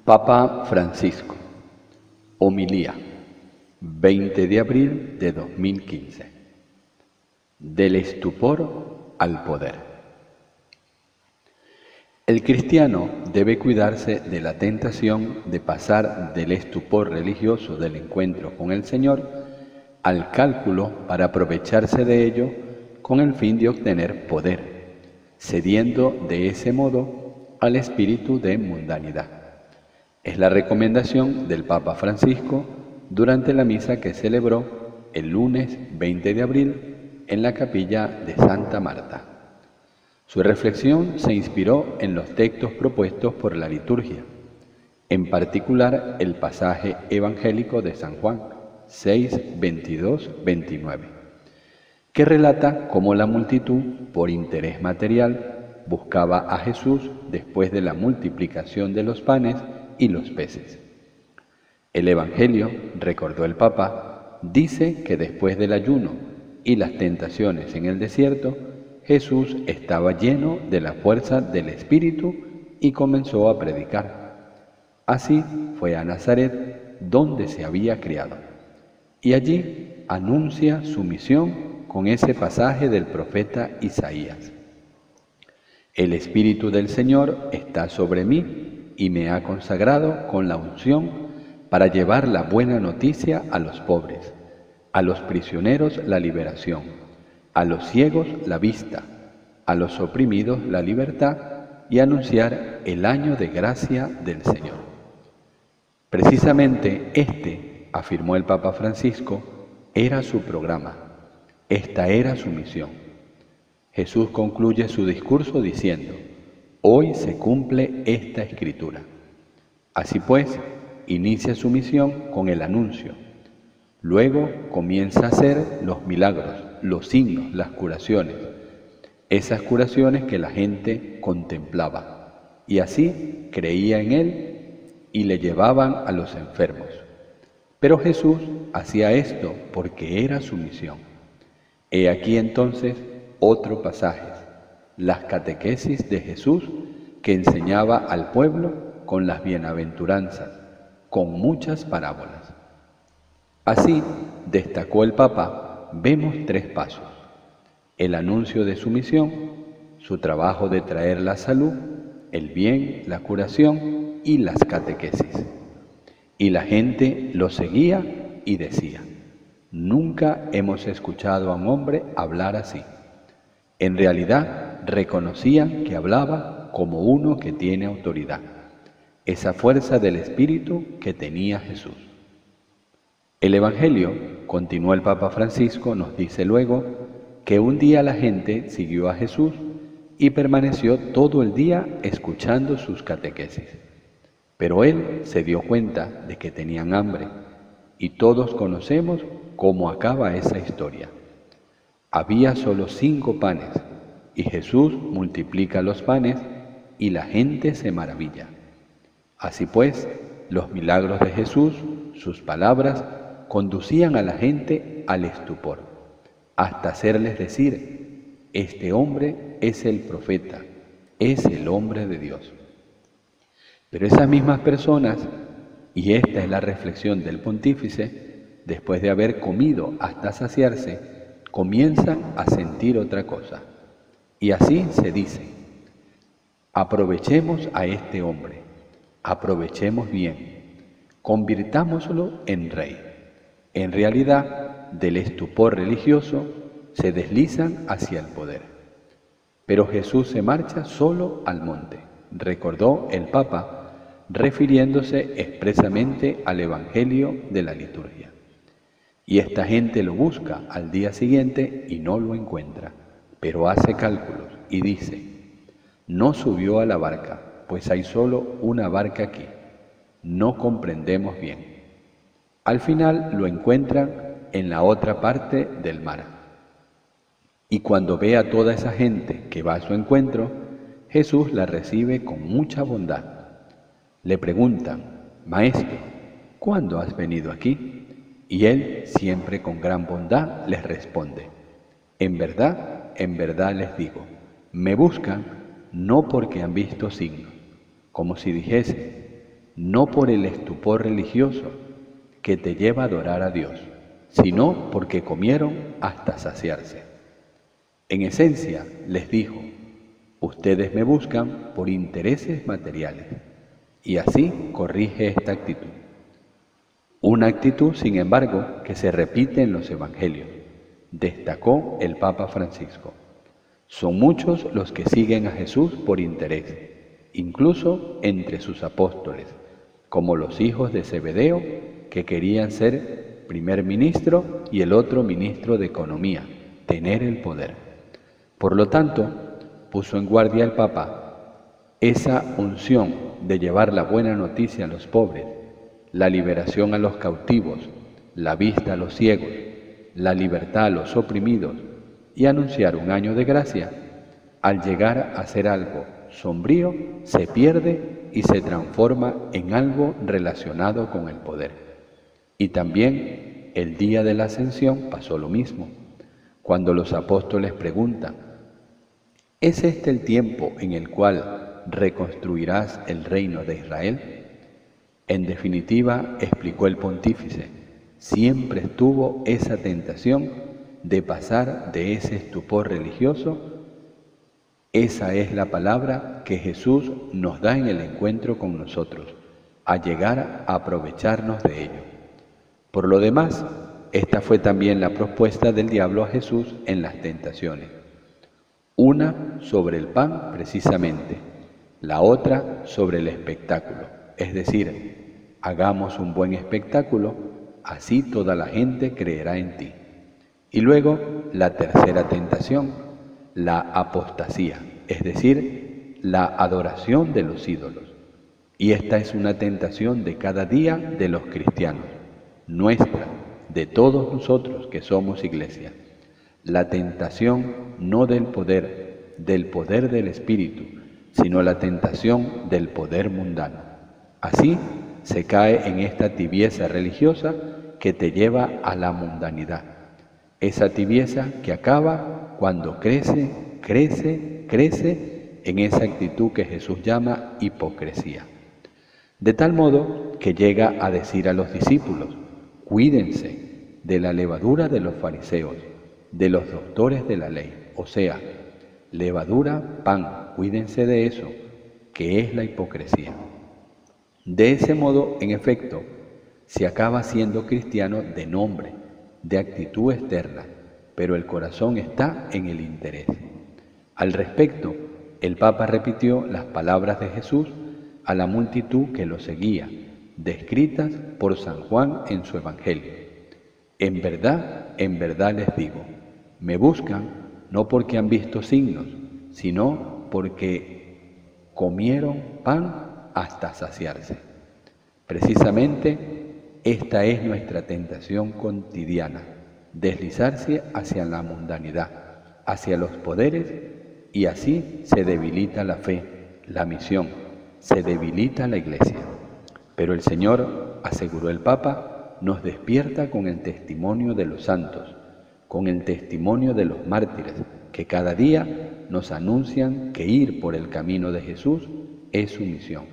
Papa Francisco, homilía, 20 de abril de 2015. Del estupor al poder. El cristiano debe cuidarse de la tentación de pasar del estupor religioso del encuentro con el Señor al cálculo para aprovecharse de ello con el fin de obtener poder, cediendo de ese modo al espíritu de mundanidad. Es la recomendación del Papa Francisco durante la misa que celebró el lunes 20 de abril en la capilla de Santa Marta. Su reflexión se inspiró en los textos propuestos por la liturgia, en particular el pasaje evangélico de San Juan 6, 22, 29, que relata cómo la multitud, por interés material, buscaba a Jesús después de la multiplicación de los panes y los peces. El Evangelio, recordó el Papa, dice que después del ayuno y las tentaciones en el desierto, Jesús estaba lleno de la fuerza del Espíritu y comenzó a predicar. Así fue a Nazaret, donde se había criado, y allí anuncia su misión con ese pasaje del profeta Isaías. El Espíritu del Señor está sobre mí y me ha consagrado con la unción para llevar la buena noticia a los pobres, a los prisioneros la liberación, a los ciegos la vista, a los oprimidos la libertad y anunciar el año de gracia del Señor. Precisamente este, afirmó el Papa Francisco, era su programa, esta era su misión. Jesús concluye su discurso diciendo: hoy se cumple esta escritura. Así pues, inicia su misión con el anuncio. Luego comienza a hacer los milagros, los signos, las curaciones, esas curaciones que la gente contemplaba, y así creía en Él y le llevaban a los enfermos. Pero Jesús hacía esto porque era su misión. He aquí entonces otro pasaje, las catequesis de Jesús que enseñaba al pueblo con las bienaventuranzas, con muchas parábolas. Así, destacó el Papa, vemos tres pasos: el anuncio de su misión, su trabajo de traer la salud, el bien, la curación y las catequesis. Y la gente lo seguía y decía: nunca hemos escuchado a un hombre hablar así. En realidad, reconocían que hablaba como uno que tiene autoridad, esa fuerza del Espíritu que tenía Jesús. El Evangelio, continuó el Papa Francisco, nos dice luego que un día la gente siguió a Jesús y permaneció todo el día escuchando sus catequesis. Pero él se dio cuenta de que tenían hambre, y todos conocemos cómo acaba esa historia. Había solo 5 panes, y Jesús multiplica los panes, y la gente se maravilla. Así pues, los milagros de Jesús, sus palabras, conducían a la gente al estupor, hasta hacerles decir: este hombre es el profeta, es el hombre de Dios. Pero esas mismas personas, y esta es la reflexión del pontífice, después de haber comido hasta saciarse, comienzan a sentir otra cosa. Y así se dice: aprovechemos a este hombre, aprovechemos bien, convirtámoslo en rey. En realidad, del estupor religioso se deslizan hacia el poder. Pero Jesús se marcha solo al monte, recordó el Papa, refiriéndose expresamente al Evangelio de la liturgia. Y esta gente lo busca al día siguiente y no lo encuentra, pero hace cálculos y dice: no subió a la barca, pues hay solo una barca aquí. No comprendemos bien. Al final lo encuentran en la otra parte del mar. Y cuando ve a toda esa gente que va a su encuentro, Jesús la recibe con mucha bondad. Le preguntan: Maestro, ¿cuándo has venido aquí? Y él, siempre con gran bondad, les responde: en verdad les digo, me buscan no porque han visto signos, como si dijese: no por el estupor religioso que te lleva a adorar a Dios, sino porque comieron hasta saciarse. En esencia, les dijo, ustedes me buscan por intereses materiales, y así corrige esta actitud. Una actitud, sin embargo, que se repite en los evangelios, destacó el Papa Francisco. Son muchos los que siguen a Jesús por interés, incluso entre sus apóstoles, como los hijos de Zebedeo, que querían ser primer ministro y el otro ministro de Economía, tener el poder. Por lo tanto, puso en guardia el Papa esa unción de llevar la buena noticia a los pobres, la liberación a los cautivos, la vista a los ciegos, la libertad a los oprimidos y anunciar un año de gracia. Al llegar a ser algo sombrío, se pierde y se transforma en algo relacionado con el poder. Y también el día de la Ascensión pasó lo mismo. Cuando los apóstoles preguntan, ¿es este el tiempo en el cual reconstruirás el reino de Israel? En definitiva, explicó el pontífice, siempre estuvo esa tentación de pasar de ese estupor religioso. Esa es la palabra que Jesús nos da en el encuentro con nosotros, a llegar a aprovecharnos de ello. Por lo demás, esta fue también la propuesta del diablo a Jesús en las tentaciones. Una sobre el pan, precisamente, la otra sobre el espectáculo, es decir, hagamos un buen espectáculo, así toda la gente creerá en ti. Y luego la tercera tentación, la apostasía, es decir, la adoración de los ídolos. Y esta es una tentación de cada día de los cristianos, nuestra, de todos nosotros que somos iglesia. La tentación no del poder del Espíritu, sino la tentación del poder mundano. Así se cae en esta tibieza religiosa que te lleva a la mundanidad. Esa tibieza que acaba cuando crece en esa actitud que Jesús llama hipocresía. De tal modo que llega a decir a los discípulos, cuídense de la levadura de los fariseos, de los doctores de la ley, o sea, levadura, pan, cuídense de eso, que es la hipocresía. De ese modo, en efecto, se acaba siendo cristiano de nombre, de actitud externa, pero el corazón está en el interés. Al respecto, el Papa repitió las palabras de Jesús a la multitud que lo seguía, descritas por San Juan en su Evangelio. En verdad les digo, me buscan no porque han visto signos, sino porque comieron pan hasta saciarse. Precisamente esta es nuestra tentación cotidiana, deslizarse hacia la mundanidad, hacia los poderes, y así se debilita la fe, la misión, se debilita la Iglesia. Pero el Señor, aseguró el Papa, nos despierta con el testimonio de los santos, con el testimonio de los mártires, que cada día nos anuncian que ir por el camino de Jesús es su misión,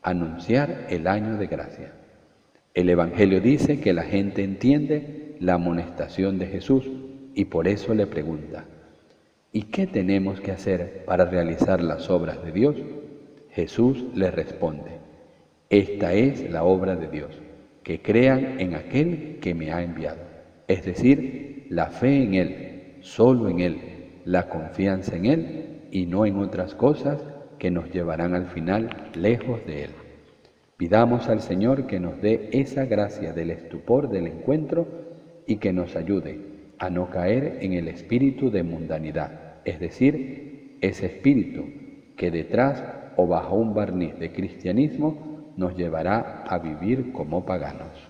anunciar el año de gracia. El Evangelio dice que la gente entiende la amonestación de Jesús y por eso le pregunta, ¿y qué tenemos que hacer para realizar las obras de Dios? Jesús les responde, esta es la obra de Dios, que crean en aquel que me ha enviado, es decir, la fe en Él, solo en Él, la confianza en Él y no en otras cosas que nos llevarán al final lejos de Él. Pidamos al Señor que nos dé esa gracia del estupor del encuentro y que nos ayude a no caer en el espíritu de mundanidad, es decir, ese espíritu que detrás o bajo un barniz de cristianismo nos llevará a vivir como paganos.